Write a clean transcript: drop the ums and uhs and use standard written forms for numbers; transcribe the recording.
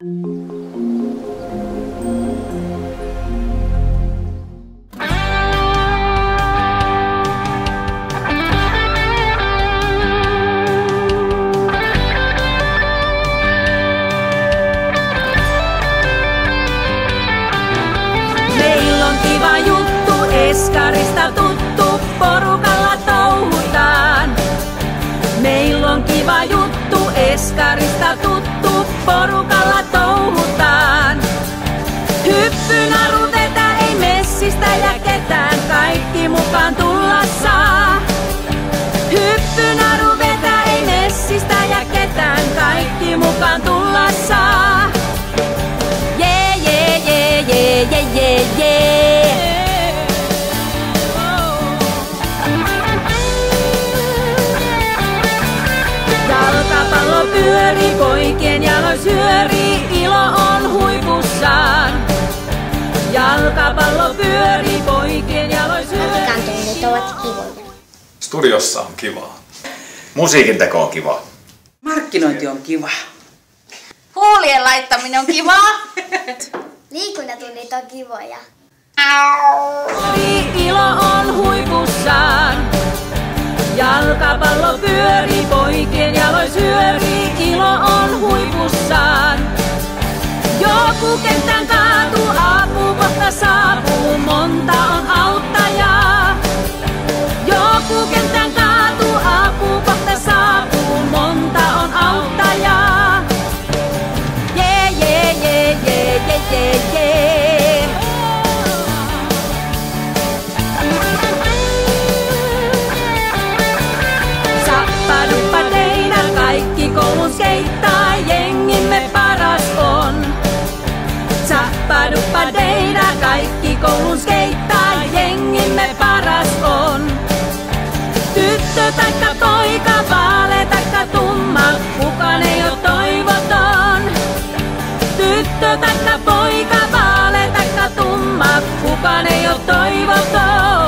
Meillä on kiva juttu, eskarista tuttu, porukalla touhutaan. Meillä on kiva juttu, eskarista tuttu, porukalla touhutaan. Hyppynaru vetä, ei messistä ja ketään, kaikki mukaan tulla saa. Hyppynaru vetä, ei messistä ja ketään, kaikki mukaan tulla saa. Jee, jee, jee, jee, jee, jee, jee. Jalkapallo pyörii, poikien jaloin syörii, ilo on huipussaan. Jalkapallo pyörii, poikien jaloin syörii. Kantunnit ovat kivoja. Studiossa on kivaa. Musiikin teko on kiva. Markkinointi on kiva. Huulien laittaminen on kivaa. Liikuntatunnit on kivoja. Ilo on huipussaan. Jalkapallo pyörii, poikien jaloin syörii, ilo on huipussaan. Joku kentän kaatuu, apu kohta saapuu, monta on auttajaa. Joku kentän kaatuu, apu kohta saapuu, monta on auttajaa. Jee, jee, jee, jee, jee, jee, jee. Sappaduppadeina kaikki koulun skeittaa, jengimme paras on. Sappaduppadeina kaikki koulun skeittaa, jengimme paras on. Tyttö taikka poika, vaale taikka tumma, kukaan ei oo toivoton. Tyttö taikka poika, vaale taikka tumma, kukaan ei oo toivoton.